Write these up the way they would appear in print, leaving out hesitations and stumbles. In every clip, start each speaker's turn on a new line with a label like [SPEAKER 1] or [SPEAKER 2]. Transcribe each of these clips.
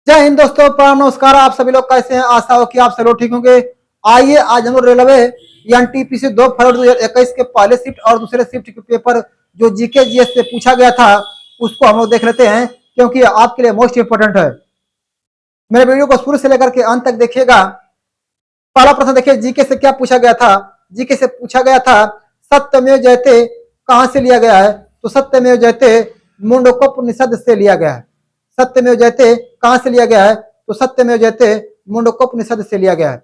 [SPEAKER 1] जय हिंद दोस्तों, प्रणाम, नमस्कार। आप सभी लोग कैसे हैं? आशा हो कि आप सब लोग ठीक होंगे। आइए आज हम लोग रेलवे एनटीपीसी 2 फरवरी 2021 के पहले शिफ्ट और दूसरे शिफ्ट के पेपर जो जीके जीएस से पूछा गया था उसको हम लोग देख लेते हैं, क्योंकि आपके लिए मोस्ट इंपोर्टेंट है। मेरे वीडियो को शुरू से लेकर के अंत तक देखिएगा। पहला प्रश्न देखिए, जीके से क्या पूछा गया था। जीके से पूछा गया था सत्यमेव जयते कहां से लिया गया है, तो सत्यमेव जयते मुंडकोपनिषद से लिया गया है। सत्यमेव जयते कहां से लिया गया है, तो सत्यमेव जयते मुंडकोपनिषद से लिया गया है।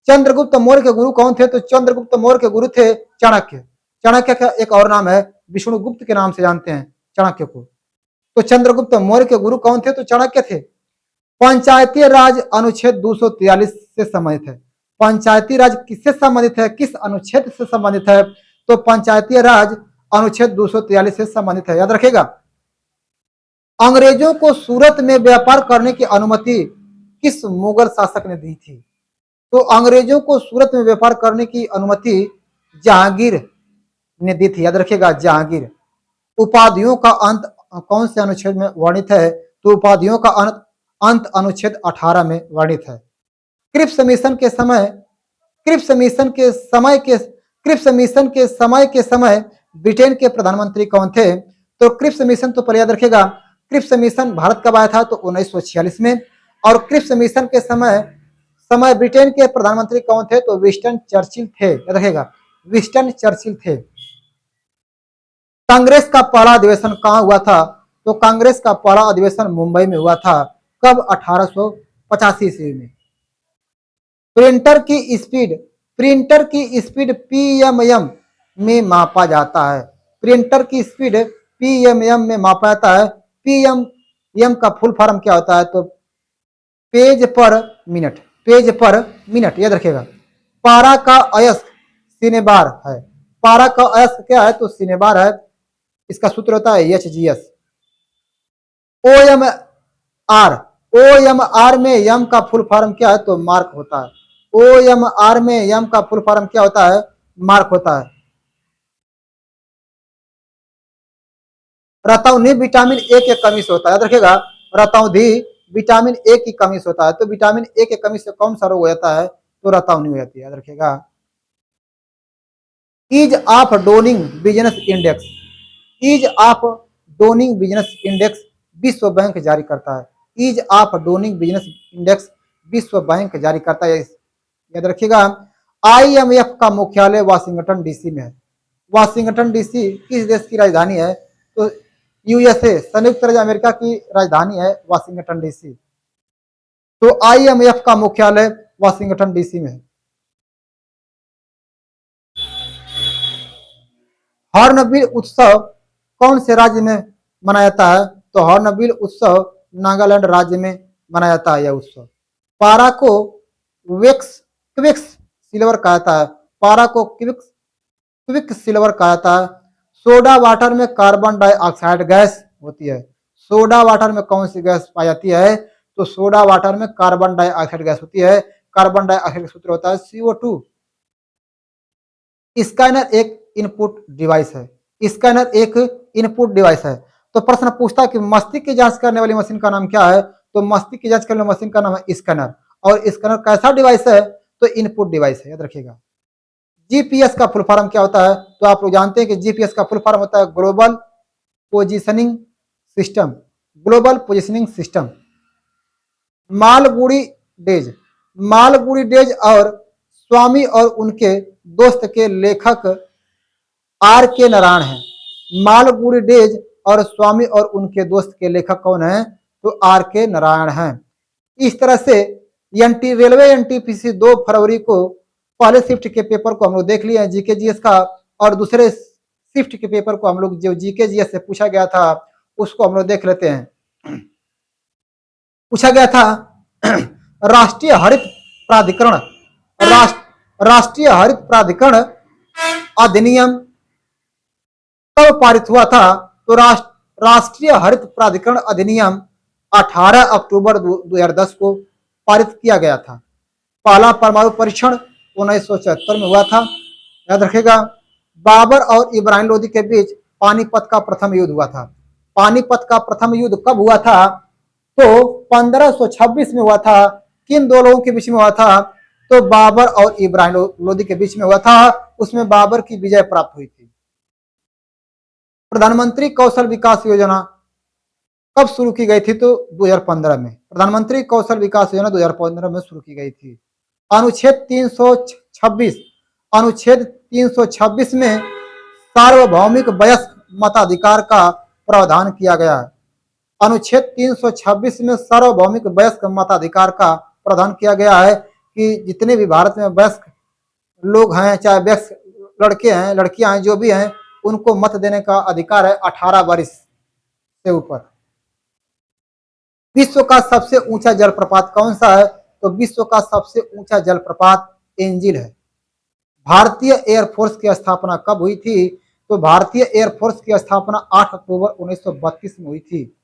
[SPEAKER 1] चंद्रगुप्त मौर्य के गुरु कौन थे, तो चंद्रगुप्त मौर्य के गुरु थे चाणक्य। चाणक्य का एक और नाम है विष्णुगुप्त के नाम से जानते हैं चाणक्य को। तो चंद्रगुप्त मौर्य के गुरु कौन थे, तो चाणक्य थे। पंचायती राज अनुच्छेद 243 से संबंधित है। पंचायती राज किससे संबंधित है, किस अनुच्छेद से संबंधित है, तो पंचायती राज अनुच्छेद 243 से संबंधित है, याद रखेगा। अंग्रेजों को सूरत में व्यापार करने की अनुमति किस मुगल शासक ने दी थी, तो अंग्रेजों को सूरत में व्यापार करने की अनुमति जहांगीर ने दी थी, याद रखिएगा, जहांगीर। उपाधियों का अंत कौन से अनुच्छेद में वर्णित है, तो उपाधियों का अंत अनुच्छेद 18 में वर्णित है। क्रिप्स मिशन के समय ब्रिटेन के प्रधानमंत्री कौन थे, तो क्रिप्स मिशन, तो पहले याद रखेगा, क्रिप्स मिशन भारत कब आया था, तो 1946 में। और क्रिप्स मिशन के समय ब्रिटेन के प्रधानमंत्री कौन थे, तो विंस्टन चर्चिल थे, याद रखेगा, विंस्टन चर्चिल थे। कांग्रेस का पहला अधिवेशन कहां हुआ था, तो कांग्रेस का पहला अधिवेशन मुंबई में हुआ था। कब? 1885 ईस्वी में। प्रिंटर की स्पीड पीएमएम में मापा जाता है। प्रिंटर की स्पीड पीएमएम में मापा जाता है। पीएमएम का फुल फॉर्म क्या होता है, तो पेज पर मिनट, याद रखिएगा। पारा का अयस्क सिनेबार है। पारा का अयस्क क्या है, तो सिनेबार है। इसका सूत्र होता है एचजीएस। ओएमआर में यम का फुल फॉर्म क्या है, तो मार्क होता है। ओएमआर में यम का फुल फॉर्म क्या होता है, मार्क होता है। रतौंधी विटामिन ए की कमी से होता है, याद रखिएगा, रतौंधी विटामिन ए की कमी से होता है। तो विटामिन ए की कमी से कौन सा रोग हो जाता है, तो रतौंधी हो जाती है, याद रखिएगा। Ease of doing business index विश्व बैंक जारी करता है। Ease of doing business index विश्व बैंक जारी करता है, याद रखिएगा। आईएमएफ का मुख्यालय वाशिंगटन डीसी में है। वाशिंगटन डीसी किस देश की राजधानी है, तो यूएसए, संयुक्त राज्य अमेरिका की राजधानी है वाशिंगटन डीसी। तो आईएमएफ का मुख्यालय वाशिंगटन डीसी में है। हॉर्नबिल उत्सव कौन से राज्य में मनाया जाता है, तो हॉर्नबिल उत्सव नागालैंड राज्य में मनाया जाता है। यह उत्सव पारा को क्विक्स सिल्वर कहा जाता है। पारा को क्विक सिल्वर कहा जाता है। सोडा वाटर में कार्बन डाइऑक्साइड गैस होती है। सोडा वाटर में कौन सी गैस पाई जाती है, तो सोडा वाटर में कार्बन डाइऑक्साइड गैस होती है। कार्बन डाइऑक्साइड का सूत्र होता है CO2। स्कैनर एक इनपुट डिवाइस है। तो प्रश्न पूछता है कि मस्तिष्क की जांच करने वाली मशीन का नाम क्या है, तो मस्तिष्क की जांच करने वाली मशीन का नाम है स्कैनर। और स्कैनर कैसा डिवाइस है, तो इनपुट डिवाइस है, याद रखिएगा। जीपीएस का फुल फॉर्म क्या होता है, तो आप लोग जानते हैं कि जीपीएस का फुल फॉर्म होता है global positioning system. Malgudi days और स्वामी और उनके दोस्त के लेखक आर के नारायण हैं। मालगुडी डेज और स्वामी और उनके दोस्त के लेखक कौन हैं, तो आर के नारायण हैं। इस तरह से रेलवे एनटीपीसी 2 फरवरी को पहले शिफ्ट के पेपर को हम लोग देख लिए हैं जीके जीएस का, और दूसरे शिफ्ट के पेपर को हम लोग जो जीके जीएस से पूछा गया था उसको हम लोग देख लेते हैं। पूछा गया था राष्ट्रीय हरित प्राधिकरण अधिनियम कब पारित हुआ था, तो राष्ट्रीय हरित प्राधिकरण अधिनियम 18 अक्टूबर 2010 को पारित किया गया था। पहला परमाणु परीक्षण 1974 में हुआ था, याद रखेगा। बाबर और इब्राहिम लोदी के बीच पानीपत का प्रथम युद्ध हुआ था। पानीपत का प्रथम युद्ध कब हुआ था, तो 1526 में हुआ था। किन दो लोगों के बीच में हुआ था? तो बाबर और इब्राहिम लोदी के बीच में हुआ था। उसमें बाबर की विजय प्राप्त हुई थी। प्रधानमंत्री कौशल विकास योजना कब शुरू की गई थी? तो 2015 में। प्रधानमंत्री कौशल विकास योजना 2015 में शुरू की गई थी। अनुच्छेद 326, अनुच्छेद 326 में सार्वभौमिक वयस्क मताधिकार का प्रावधान किया गया है। अनुच्छेद 326 में सार्वभौमिक वयस्क मताधिकार का प्रावधान किया गया है कि जितने भी भारत में वयस्क लोग हैं, चाहे वयस्क लड़के हैं, लड़कियां हैं, जो भी हैं, उनको मत देने का अधिकार है 18 वर्ष से ऊपर। विश्व का सबसे ऊंचा जलप्रपात कौन सा है? तो विश्व का सबसे ऊंचा जलप्रपात एंजिल है। भारतीय एयरफोर्स की स्थापना कब हुई थी? तो भारतीय एयरफोर्स की स्थापना 8 अक्टूबर 1932 में हुई थी।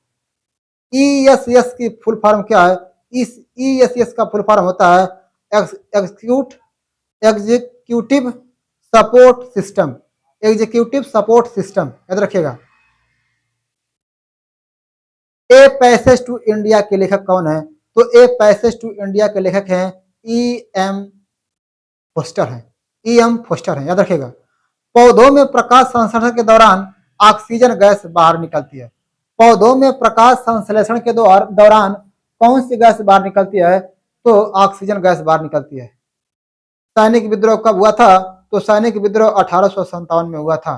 [SPEAKER 1] ईएसएस की फुल फॉर्म क्या है? इस ईएसएस का फुल फॉर्म होता है executive support system. Executive support system याद रखिएगा। ए पैसेज टू इंडिया के लेखक कौन है? तो ए पैसेज टू इंडिया के लेखक हैं ई.एम. फोस्टर हैं। ई.एम. फोस्टर हैं, याद रखिएगा। पौधों में प्रकाश संश्लेषण के दौरान ऑक्सीजन गैस बाहर निकलती है। पौधों में प्रकाश संश्लेषण के दौरान कौन सी गैस बाहर निकलती है? तो ऑक्सीजन गैस बाहर निकलती है। सैनिक विद्रोह कब हुआ था? तो सैनिक विद्रोह 1857 में हुआ था।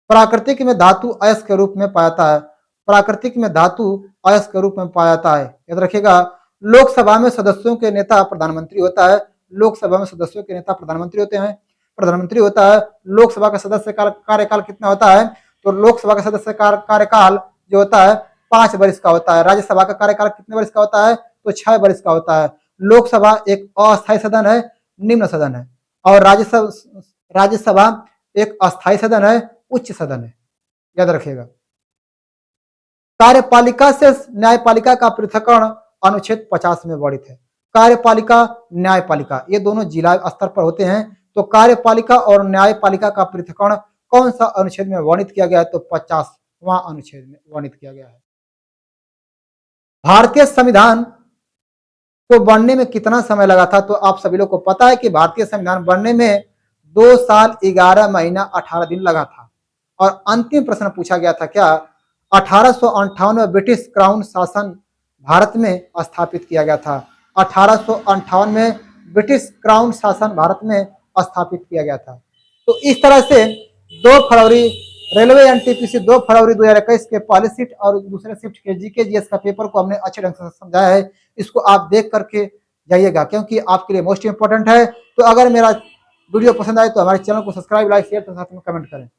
[SPEAKER 1] प्राकृतिक में धातु अयस्क के रूप में पाया जाता है। प्राकृतिक में धातु अयस्क के रूप में पाया जाता है, याद रखिएगा। लोकसभा में सदस्यों के नेता प्रधानमंत्री होता है। लोकसभा में सदस्यों के नेता प्रधानमंत्री होते हैं, प्रधानमंत्री होता है। लोकसभा का सदस्य कार्यकाल कितना होता है? तो लोकसभा का सदस्य कार्यकाल जो होता है 5 वर्ष का होता है। राज्यसभा का कार्यकाल कितने वर्ष का होता है? तो 6 वर्ष का होता है। लोकसभा एक अस्थायी सदन है, निम्न सदन है, और राज्यसभा एक अस्थायी सदन है, उच्च सदन है, याद रखिएगा। कार्यपालिका से न्यायपालिका का पृथक्करण अनुच्छेद 50 में वर्णित है। कार्यपालिका, न्यायपालिका ये दोनों जिला स्तर पर होते हैं। तो कार्यपालिका और न्यायपालिका का पृथक्करण कौन सा अनुच्छेद में वर्णित किया गया है? तो 50वां अनुच्छेद में वर्णित किया गया है। भारतीय संविधान को बनने में कितना समय लगा था? तो आप सभी लोग को पता है कि भारतीय संविधान बनने में 2 साल 11 महीना 18 दिन लगा था। और अंतिम प्रश्न पूछा गया था क्या? 1858 में ब्रिटिश क्राउन शासन भारत में स्थापित किया गया था। 1858 में ब्रिटिश क्राउन शासन भारत में स्थापित किया गया था। तो इस तरह से 2 फरवरी रेलवे एनटीपीसी 2 फरवरी 2021 के पहले शिफ्ट और दूसरे शिफ्ट के जीके जीएस का पेपर को हमने अच्छे ढंग से समझाया है। इसको आप देख करके जाइएगा, क्योंकि आपके लिए मोस्ट इंपॉर्टेंट है। तो अगर मेरा वीडियो पसंद आए तो हमारे चैनल को सब्सक्राइब, लाइक, शेयर, साथ में कमेंट करें।